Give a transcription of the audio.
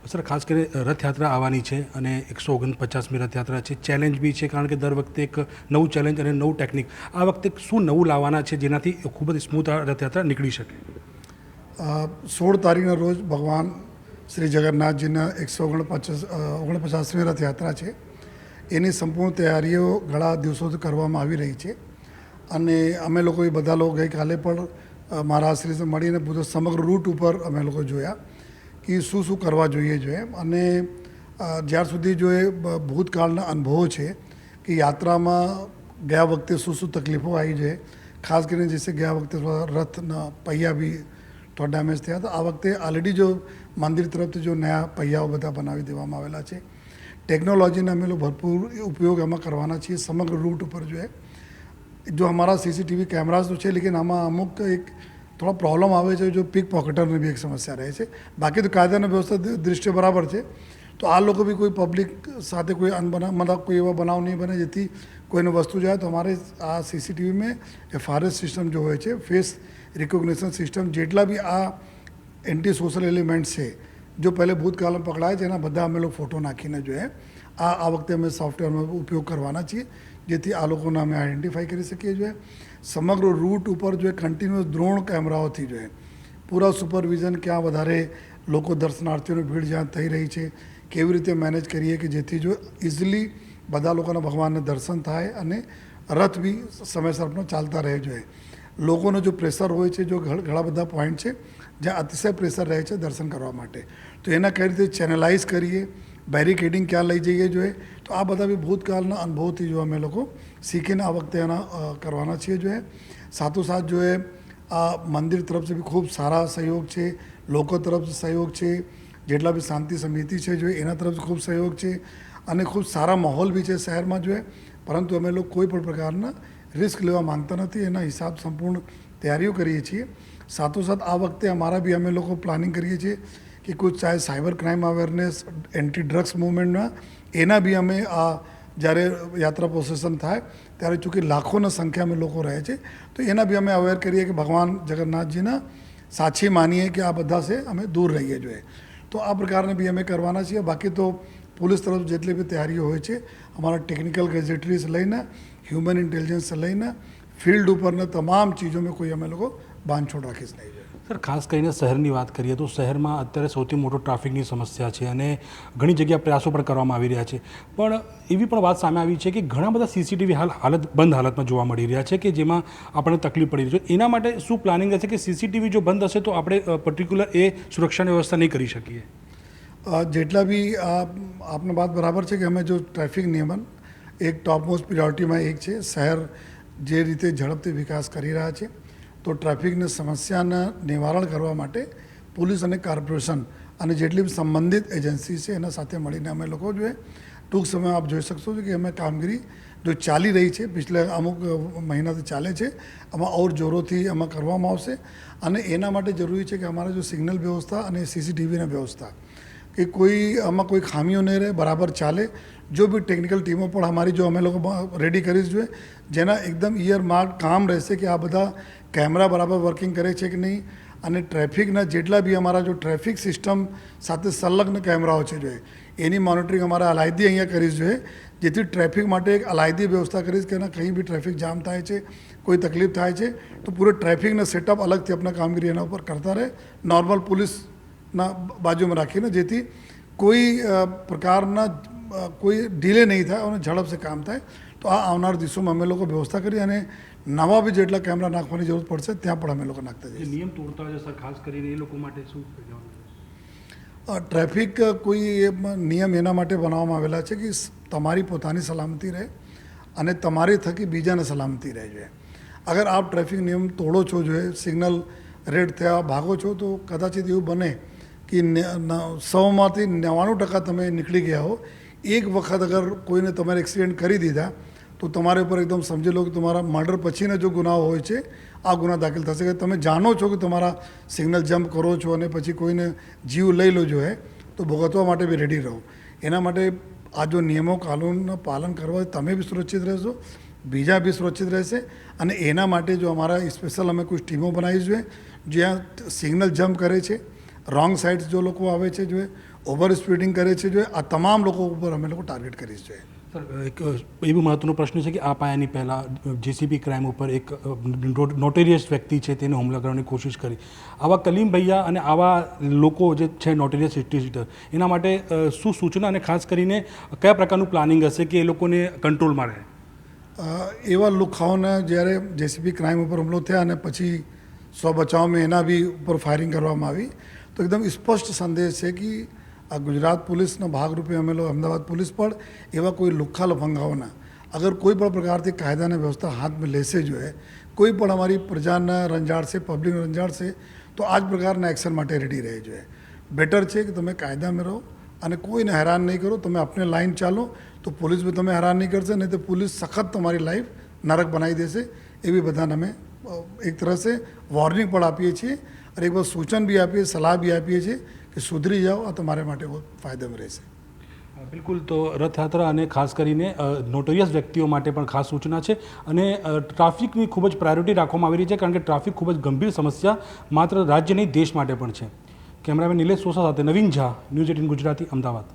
Sir, ખાસ કરીને રથયાત્રા આવવાની છે અને 149મી રથયાત્રા છે. ચેલેન્જ બી છે, કારણ કે દર વખતે એક નવું ચેલેન્જ અને નવું ટેકનિક. આ વખતે શું નવું લાવવાના છે જેનાથી ખૂબ જ સ્મૂથ આ રથયાત્રા નીકળી શકે? 16 તારીખના રોજ ભગવાન શ્રી જગન્નાથજીના 149મી રથયાત્રા છે. એની સંપૂર્ણ તૈયારીઓ ઘણા દિવસોથી કરવામાં આવી રહી છે અને અમે લોકો એ બધા લોકો ગઈકાલે પણ મહારાજશ્રીને મળીને બધો સમગ્ર રૂટ ઉપર અમે લોકો જોયા કે શું શું કરવા જોઈએ અને જ્યાર સુધી જો એ ભૂતકાળના અનુભવો છે કે યાત્રામાં ગયા વખતે શું શું તકલીફો આવી છે, ખાસ કરીને જैसे ગયા વખતે રથના પૈયા બી થોડા ડેમેજ થયા હતા. આ વખતે ઓલરેડી જો મંદિર તરફથી જો નયા પૈયાઓ બધા બનાવી દેવામાં આવેલા છે. ટેકનોલોજીને અમે લોકો ભરપૂર ઉપયોગ એમાં કરવાના છીએ સમગ્ર રૂટ ઉપર जो हमारा सीसीटीवी कैमराज तो है, लेकिन आमा अमुक एक थोड़ा प्रॉब्लम आवे है जो पिक पॉकेटर भी एक समस्या रहे है. बाकी तो कायदा व्यवस्था दृष्टि बराबर है. तो आ लोग भी कोई पब्लिक साथ कोई अनबना मतलब कोई एवं बनाव नहीं बने जेથી કોઈને વસ્તુ જાય તો અમારે આ સીસીટીવીમાં FRS સિસ્ટમ જો હોય છે, ફેસ રિકોગ્નિશન સિસ્ટમ, જેટલા બી આ એન્ટી સોશિયલ એલિમેન્ટ્સ છે જો પહેલે ભૂતકાળમાં પકડાય છે એના બધા અમે લોકો ફોટો નાખીને જોઈએ આ વખતે અમે સોફ્ટવેરનો ઉપયોગ કરવાના છીએ જેથી આ લોકોને અમે આઈડેન્ટિફાઈ કરી શકીએ જોઈએ. સમગ્ર રૂટ ઉપર જો કન્ટિન્યુઅસ ડ્રોન કેમેરાઓથી જોઈએ પૂરા સુપરવિઝન ક્યાં વધારે લોકો દર્શનાર્થીઓની ભીડ જ્યાં થઈ રહી છે કેવી રીતે મેનેજ કરીએ કે જેથી જો ઇઝીલી બધા લોકોના ભગવાનને દર્શન થાય અને રથ બી સમયસર પણ ચાલતા રહે જોઈએ. લોકોનો જો પ્રેશર હોય છે, જો ઘણા બધા પોઈન્ટ છે જ્યાં અતિશય પ્રેશર રહે છે દર્શન કરવા માટે, તો એના કઈ રીતે ચેનલાઇઝ કરીએ, બેરિકેડિંગ ક્યાં લઈ જઈએ જોઈએ. તો આ બધા બી ભૂતકાળના અનુભવથી જો અમે લોકો શીખીને આ વખતે એના કરવાના છીએ જોઈએ. સાથોસાથ જો એ આ મંદિર તરફથી બી ખૂબ સારા સહયોગ છે, લોકો તરફથી સહયોગ છે, જેટલા બી શાંતિ સમિતિ છે જો એના તરફથી ખૂબ સહયોગ છે અને ખૂબ સારા માહોલ બી છે શહેરમાં જોઈએ. પરંતુ અમે લોકો કોઈ પણ પ્રકારના રિસ્ક લેવા માંગતા નથી, એના હિસાબ સંપૂર્ણ તૈયારીઓ કરીએ છીએ. સાથોસાથ આ વખતે અમારા બી અમે લોકો પ્લાનિંગ કરીએ છીએ કે કુછ ચાહે cyber crime awareness, anti drugs મૂવમેન્ટમાં એના બી અમે આ જ્યારે યાત્રા પ્રોસેસન થાય ત્યારે ચૂંકि લાખોના સંખ્યામાં લોકો રહે છે તો એના બી અમે અવેર કરીએ કે ભગવાન જગન્નાથજીના સાચી માનીએ કે આ બધા છે અમે દૂર રહીએ જોઈએ. તો આ પ્રકારને બી અમે કરવાના છીએ. બાકી તો પોલીસ તરફ જેટલી બી તૈયારીઓ હોય છે અમારા ટેકનિકલ ગેજેટરીઝ લઈને, હ્યુમન ઇન્ટેલિજન્સ લઈને, ફિલ્ડ ઉપરના તમામ ચીજોમાં કોઈ અમે લોકો બાંધછોડ રાખીશ નહીં. સર, ખાસ કરીને શહેરની વાત કરીએ તો શહેરમાં અત્યારે સૌથી મોટો ટ્રાફિકની સમસ્યા છે અને ઘણી જગ્યા પ્રયાસો પણ કરવામાં આવી રહ્યા છે. પણ એવી પણ વાત સામે આવી છે કે ઘણા બધા સીસીટીવી બંધ હાલતમાં જોવા મળી રહ્યા છે કે જેમાં આપણને તકલીફ પડી રહી છે. એના માટે શું પ્લાનિંગ હશે કે સીસીટીવી જો બંધ હશે તો આપણે પર્ટિક્યુલર એ સુરક્ષાની વ્યવસ્થા નહીં કરી શકીએ? જેટલા બી આપને વાત બરાબર છે કે અમે જો ટ્રાફિક નિયમન એક ટોપમોસ્ટ પ્રિયોરિટીમાં એક છે. શહેર જે રીતે ઝડપથી વિકાસ કરી રહ્યા છે તો ટ્રાફિકની સમસ્યાના નિવારણ કરવા માટે પોલીસ અને કોર્પોરેશન અને જેટલી બી સંબંધિત એજન્સી છે એના સાથે મળીને અમે લોકો જોઈએ ટૂંક સમય આપ જોઈ શકશો કે અમે કામગીરી જો ચાલી રહી છે પિછલે અમુક મહિનાથી ચાલે છે, આમાં ઓર જોરોથી આમાં કરવામાં આવશે. અને એના માટે જરૂરી છે કે અમારા જો સિગ્નલ વ્યવસ્થા અને સીસીટીવીની વ્યવસ્થા કે કોઈ આમાં કોઈ ખામીઓ નહીં રહે, બરાબર ચાલે. जो भी टेक्निकल टीमों पर हमारी जो हमें लोग रेडी કરી જોઈએ જેના એકદમ ઈયર માર્ક કામ રહેશે કે આ બધા કેમેરા બરાબર વર્કિંગ કરે છે કે નહીં અને ટ્રાફિકના જેટલા બી અમારા જો ટ્રાફિક સિસ્ટમ સાથે સંલગ્ન કેમેરાઓ છે જોઈએ એની મોનિટરિંગ અમારા અલાયદી અહીંયા કરી જોઈએ જેથી ટ્રાફિક માટે એક અલાયદી વ્યવસ્થા કરીશ કે ના કંઈ બી ટ્રાફિક જામ થાય છે, કોઈ તકલીફ થાય છે તો પૂરો ટ્રાફિકના સેટઅપ અલગથી આપણા કામગીરી એના ઉપર કરતા રહે, નોર્મલ પોલીસના બાજુમાં રાખીને જેથી કોઈ પ્રકારના કોઈ ડીલે નહીં થાય અને ઝડપ से કામ થાય. તો આ આવનાર દિવસોમાં અમે લોકો વ્યવસ્થા કરી અને નવા બી જેટલા કેમેરા નાખવાની જરૂર પડશે ત્યાં પણ અમે લોકો નાખતા જઈએ. નિયમ તોડતા હોય સર, ખાસ કરીને એ લોકો માટે શું? ટ્રાફિક કોઈ નિયમ એના માટે બનાવવામાં આવેલા છે કે તમારી પોતાની સલામતી રહે અને તમારી થકી બીજાને સલામતી રહે જોઈએ. અગર આપ ટ્રાફિક નિયમ તોડો છો જોઈએ, સિગ્નલ રેડ થયા ભાગો છો તો કદાચિત એવું બને કે 100માંથી 99% તમે નીકળી ગયા હો, એક વખત અગર કોઈને તમારે એક્સિડન્ટ કરી દીધા તો તમારે ઉપર એકદમ સમજી લો કે તમારા મર્ડર પછીના જો ગુનાઓ હોય છે આ ગુના દાખલ થશે કે તમે જાણો છો કે તમારા સિગ્નલ જમ્પ કરો છો અને પછી કોઈને જીવ લઈ લો જોઈએ તો ભોગવવા માટે બી રેડી રહો. એના માટે આ જો નિયમો કાનૂનનું પાલન કરવા તમે બી સુરક્ષિત રહેશો, બીજા બી સુરક્ષિત રહેશે. અને એના માટે જો અમારા સ્પેશિયલ અમે કોઈ ટીમો બનાવી જોઈએ જ્યાં સિગ્નલ જમ્પ કરે છે, રોંગ સાઇડ જો લોકો આવે છે જોઈએ ઓવર સ્પીડિંગ કરે છે જો આ તમામ લોકો ઉપર અમે લોકો ટાર્ગેટ કરીએ છીએ. સર એક એવું મહત્વનો પ્રશ્ન છે કે આ પાયાની પહેલાં જેસીબી ક્રાઇમ ઉપર એક નોટેરિયસ વ્યક્તિ છે તેને હુમલા કરવાની કોશિશ કરી. આવા કલીમ ભૈયા અને આવા લોકો જે છે નોટેરિયસ હિસ્ટ્રી એના માટે શું સૂચના અને ખાસ કરીને કયા પ્રકારનું પ્લાનિંગ હશે કે એ લોકોને કંટ્રોલમાં રહે? એવા લુખાઓને જ્યારે જેસીબી ક્રાઇમ ઉપર હુમલો થયા અને પછી સ્વ બચાવમાં એના બી ઉપર ફાયરિંગ કરવામાં આવી તો એકદમ સ્પષ્ટ સંદેશ છે કે આ ગુજરાત પોલીસના ભાગરૂપે અમે લોકો અમદાવાદ પોલીસ પણ એવા કોઈ લુખ્ખા લફંગાઓના અગર કોઈ પણ પ્રકારથી કાયદાની વ્યવસ્થા હાથમાં લેશે જોઈએ, કોઈ પણ અમારી પ્રજાને રંજાડશે, પબ્લિકને રંજાડશે તો આ જ પ્રકારના એક્શન માટે રેડી રહે જોઈએ. બેટર છે કે તમે કાયદામાં રહો અને કોઈને હેરાન નહીં કરો. તમે આપને લાઈન ચાલો તો પોલીસ બી તમે હેરાન નહીં કરશે, નહીં તો પોલીસ સખત તમારી લાઈફ નરક બનાવી દેશે. એવી બધાને અમે એક તરહ સે વોર્નિંગ પણ આપીએ છીએ અને એક બાર સૂચન બી આપીએ, સલાહ બી આપીએ છીએ કે સુધરી જાઓ, આ તમારે માટે બહુ ફાયદામાં રહેશે. બિલકુલ. તો રથયાત્રા અને ખાસ કરીને નોટોરિયસ વ્યક્તિઓ માટે પણ ખાસ સૂચના છે અને ટ્રાફિકની ખૂબ જ પ્રાયોરિટી રાખવામાં આવી રહી છે કારણ કે ટ્રાફિક ખૂબ જ ગંભીર સમસ્યા માત્ર રાજ્ય નહીં દેશ માટે પણ છે. કેમેરામેન નિલેશ સોસા સાથે નવીન ઝા, ન્યૂઝ 18 ગુજરાતી, અમદાવાદ.